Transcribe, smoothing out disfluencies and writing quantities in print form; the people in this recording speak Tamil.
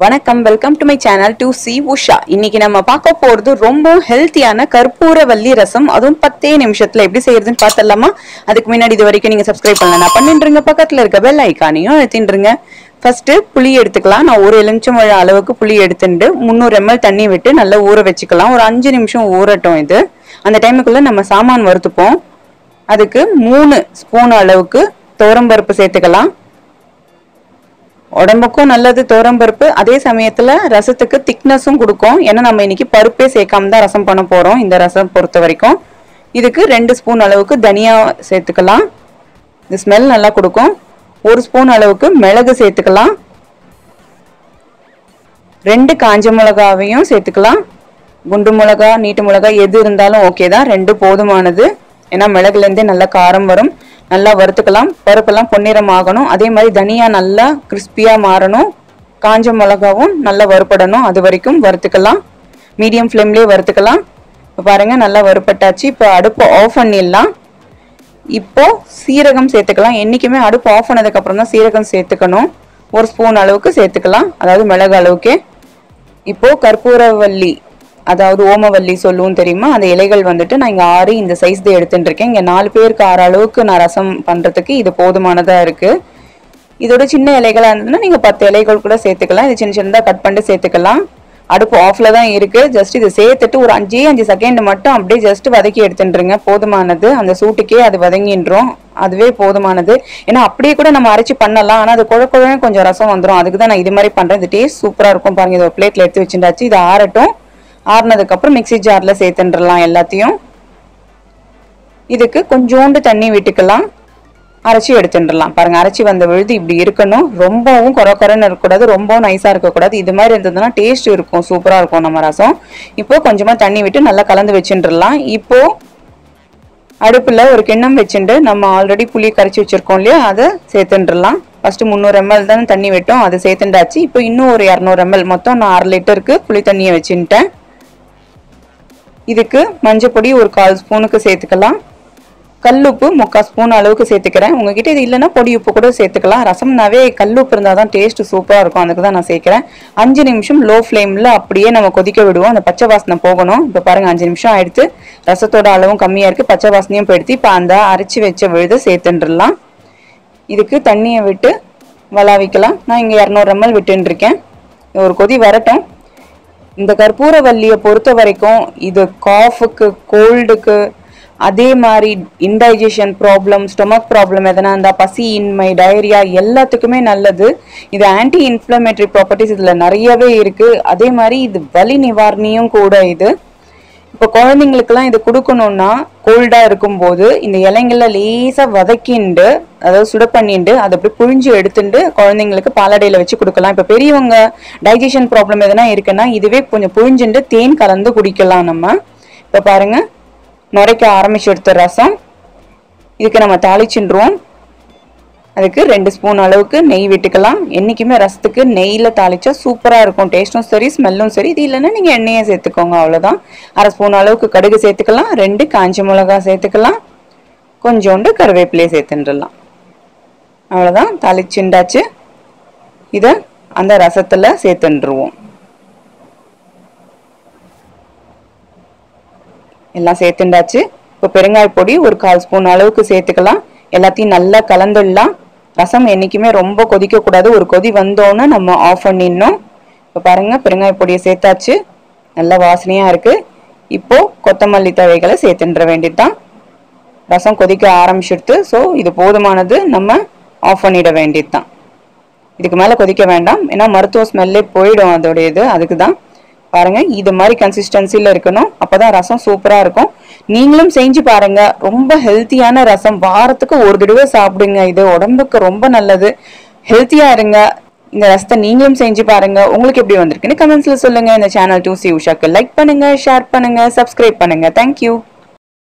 வணக்கம், welcome to my channel to C Usha. இன்னைக்கு நம்ம பார்க்க போறது ரொம்ப ஹெல்த்தியான கற்பூரவல்லி ரசம். அதுவும் 10 நிமிஷத்துல எப்படி செய்யறதுன்னு பார்த்தலாமா? அதுக்கு முன்னாடி இது வரைக்கும் நீங்க சப்ஸ்கிரைப் பண்ணலாம் பண்ணிட்டுருங்க. பக்கத்துல இருக்க பெல் ஐக்கானையும் அழுத்திட்டுருங்க. ஃபர்ஸ்ட் புளி எடுத்துக்கலாம். நான் ஒரு எலுமிச்சம்பழம் அளவுக்கு புளி எடுத்துட்டு 300 ml தண்ணி விட்டு நல்லா ஊற வச்சுக்கலாம். ஒரு 5 நிமிஷம் ஊறட்டும். இது அந்த டைமுக்குள்ள நம்ம சாமான் வறுத்துப்போம். அதுக்கு 3 ஸ்பூன் அளவுக்கு துவரம்பருப்பு சேர்த்துக்கலாம். உடம்புக்கும் நல்லது துவரம்பருப்பு. அதே சமயத்துல ரசத்துக்கு திக்னஸும் கொடுக்கும். ஏன்னா நம்ம இன்னைக்கு பருப்பே சேர்க்காம தான் ரசம் பண்ண போறோம். இந்த ரசம் பொறுத்த வரைக்கும் இதுக்கு 2 ஸ்பூன் அளவுக்கு தனியா சேர்த்துக்கலாம். இது ஸ்மெல் நல்லா கொடுக்கும். 1 ஸ்பூன் அளவுக்கு மிளகு சேர்த்துக்கலாம். 2 காஞ்ச மிளகாவையும் சேர்த்துக்கலாம். குண்டு மிளகா நீட்டு மிளகா எது இருந்தாலும் ஓகே தான். 2 போதுமானது. ஏன்னா மிளகுல இருந்தே நல்லா காரம் வரும். நல்லா வறுத்துக்கலாம். பருப்பெல்லாம் பொன்னிறம் ஆகணும். அதே மாதிரி தனியா நல்லா கிறிஸ்பியா மாறணும். காஞ்ச மிளகாவும் நல்லா வறுப்படணும். அது வரைக்கும் வறுத்துக்கலாம். மீடியம் ஃப்ளேம்லயே வறுத்துக்கலாம். இப்போ பாருங்க நல்லா வறுப்பட்டாச்சு. இப்போ அடுப்பு ஆஃப் பண்ணிடலாம். இப்போ சீரகம் சேர்த்துக்கலாம். என்னைக்குமே அடுப்பு ஆஃப் பண்ணதுக்கு அப்புறம் தான் சீரகம் சேர்த்துக்கணும். 1 ஸ்பூன் அளவுக்கு சேர்த்துக்கலாம். அதாவது மிளகு அளவுக்கு. இப்போ கற்பூரவல்லி அதாவது ஓமவல்லி சொல்லுவோம் தெரியுமா, அந்த இலைகள் வந்துட்டு நான் இங்க 6 இந்த சைஸ் தான் எடுத்துட்டு இருக்கேன். இங்க 4 பேருக்கு 6 அளவுக்கு நான் ரசம் பண்றதுக்கு இது போதுமானதா இருக்கு. இதோட சின்ன இலைகளா இருந்ததுன்னா நீங்க 10 இலைகள் கூட சேர்த்துக்கலாம். இது சின்ன சின்னதா கட் பண்ணிட்டு சேர்த்துக்கலாம். அடுப்பு ஆஃப்ல தான் இருக்கு. ஜஸ்ட் இது சேர்த்துட்டு ஒரு 5 செகண்ட் மட்டும் அப்படியே ஜஸ்ட் வதக்கி எடுத்துட்டுருங்க. போதுமானது. அந்த சூட்டுக்கே அது வதங்கின்றோம். அதுவே போதுமானது. ஏன்னா அப்படியே கூட நம்ம அரைச்சி பண்ணலாம். ஆனா அது குழக்குழன்னு கொஞ்சம் ரசம் வந்துடும். அதுக்கு தான் நான் இது மாதிரி பண்றேன். இது டேஸ்ட் சூப்பரா இருக்கும். பாருங்க, இது ஒரு பிளேட்ல எடுத்து வச்சுட்டாச்சு. இது ஆறட்டும். ஆறுனதுக்கு அப்புறம் மிக்ஸி ஜார்ல சேர்த்துடலாம் எல்லாத்தையும். இதுக்கு கொஞ்சோண்டு தண்ணி விட்டுக்கலாம். அரைச்சி எடுத்துடலாம். பாருங்க, அரைச்சி வந்த விழுது இப்படி இருக்கணும். ரொம்பவும் குறன்னு இருக்கக்கூடாது, ரொம்பவும் நைஸா இருக்கக்கூடாது. இது மாதிரி இருந்ததுன்னா டேஸ்ட் இருக்கும், சூப்பரா இருக்கும் நம்ம ரசம். இப்போ கொஞ்சமா தண்ணி விட்டு நல்லா கலந்து வச்சுடலாம். இப்போ அடுப்புல ஒரு கிண்ணம் வச்சுட்டு நம்ம ஆல்ரெடி புளி கரைச்சி வச்சிருக்கோம் இல்லையா, அதை சேர்த்துடலாம். ஃபர்ஸ்ட் 300 ml தானே தண்ணி விட்டோம், அதை சேர்த்துண்டாச்சு. இப்போ இன்னும் ஒரு 200 ml, மொத்தம் நான் 1/2 லிட்டருக்கு புளி தண்ணியை வச்சுட்டேன். இதுக்கு மஞ்சள் பொடி ஒரு 1/4 ஸ்பூனுக்கு சேர்த்துக்கலாம். கல்லுப்பு 3/4 ஸ்பூன் அளவுக்கு சேர்த்துக்கிறேன். உங்ககிட்ட இது இல்லைன்னா பொடி உப்பு கூட சேர்த்துக்கலாம். ரசம்னாவே கல்லுப்பு இருந்தால் தான் டேஸ்ட் சூப்பராக இருக்கும். அதுக்கு தான் நான் சேர்க்கிறேன். 5 நிமிஷம் லோ ஃப்ளேமில் அப்படியே நம்ம கொதிக்க விடுவோம். அந்த பச்சை வாசனை போகணும். இப்போ பாருங்க, 5 நிமிஷம் ஆயிடுத்து. ரசத்தோட அளவும் கம்மியாக இருக்குது. பச்சை வாசனையும் போயிடுத்து. இப்போ அந்த அரைச்சி வச்ச விழுதை சேர்த்துடலாம். இதுக்கு தண்ணியை விட்டு வளாவிக்கலாம். நான் இங்கே 200 ml விட்டுருக்கேன். ஒரு கொதி வரட்டும். இந்த கற்பூரவல்லியை பொறுத்த வரைக்கும் இது காஃபுக்கு, கோல்டுக்கு, அதே மாதிரி இன்டைஜஷன் ப்ராப்ளம், ஸ்டொமக் ப்ராப்ளம் எதனா இருந்தா, பசி இன்மை, டயரியா எல்லாத்துக்குமே நல்லது. இது ஆன்டி இன்ஃப்ளமேட்டரி ப்ராப்பர்ட்டிஸ் இதுல நிறையவே இருக்கு. அதே மாதிரி இது வலி நிவாரணியும் கூட. இது இப்போ குழந்தைங்களுக்குலாம் இது கொடுக்கணும்னா கோல்டா இருக்கும்போது இந்த இலைங்கள லேசா வதக்கிண்டு, அதாவது சுட பண்ணிட்டு அதை அப்படி புழிஞ்சு எடுத்துட்டு குழந்தைங்களுக்கு பாலாடையில வச்சு கொடுக்கலாம். இப்போ பெரியவங்க டைஜஷன் ப்ராப்ளம் எதனா இருக்குன்னா இதுவே கொஞ்சம் புழிஞ்சுட்டு தேன் கலந்து குடிக்கலாம் நம்ம. இப்போ பாருங்க, நுரைக்க ஆரம்பிச்சு எடுத்த ரசம். இதுக்கு நம்ம தாளிச்சுருவோம். அதுக்கு 2 ஸ்பூன் அளவுக்கு நெய் விட்டுக்கலாம். என்னைக்குமே ரசத்துக்கு நெய்ல தாளிச்சா சூப்பரா இருக்கும். டேஸ்டும் சரி, ஸ்மெல்லும் சரி. இது இல்லைன்னா நீங்க எண்ணெயை சேர்த்துக்கோங்க, அவ்வளவுதான். 1/2 ஸ்பூன் அளவுக்கு கடுகு சேர்த்துக்கலாம். 2 காஞ்ச மிளகா சேர்த்துக்கலாம். கொஞ்சோண்டு கருவேப்பிலையை சேர்த்துடலாம். அவ்வளவுதான், தாளிச்சுண்டாச்சு. இதை அந்த ரசத்துல சேர்த்துருவோம். எல்லாம் சேர்த்துண்டாச்சு. இப்போ பெருங்காய பொடி ஒரு 1/4 ஸ்பூன் அளவுக்கு சேர்த்துக்கலாம். எல்லாத்தையும் நல்லா கலந்துடலாம். ரசம் என்னைக்குமே ரொம்ப கொதிக்க கூடாது. ஒரு கொதி வந்தோன்னு நம்ம ஆஃப் பண்ணிடணும். இப்போ பாருங்க, பெருங்காய பொடியை சேர்த்தாச்சு. நல்ல வாசனையா இருக்கு. இப்போ கொத்தமல்லி தழைகளை சேர்த்துன்ற வேண்டியதுதான். ரசம் கொதிக்க ஆரம்பிச்சிடுது. ஸோ இது போதுமானது. நம்ம ஆஃப் பண்ணிட வேண்டியதுதான். இதுக்கு மேல கொதிக்க வேண்டாம். ஏன்னா மருத்துவ ஸ்மெல்லே போயிடும் அதோடைய இது. அதுக்கு தான். பாருங்க, இது மாதிரி கன்சிஸ்டன்சில இருக்கணும். அப்பதான் ரசம் சூப்பரா இருக்கும். நீங்களும் செஞ்சு பாருங்க. ரொம்ப ஹெல்த்தியான ரசம். வாரத்துக்கு ஒரு தடவை சாப்பிடுங்க. இது உடம்புக்கு ரொம்ப நல்லது. ஹெல்த்தியா இருங்க. இந்த ரசத்தை நீங்களும் செஞ்சு பாருங்க. உங்களுக்கு எப்படி வந்திருக்குன்னு கமெண்ட்ஸ்ல சொல்லுங்க. இந்த சேனல் 2C உஷாக்கு லைக் பண்ணுங்க, ஷேர் பண்ணுங்க, சப்ஸ்கிரைப் பண்ணுங்க. தேங்க்யூ.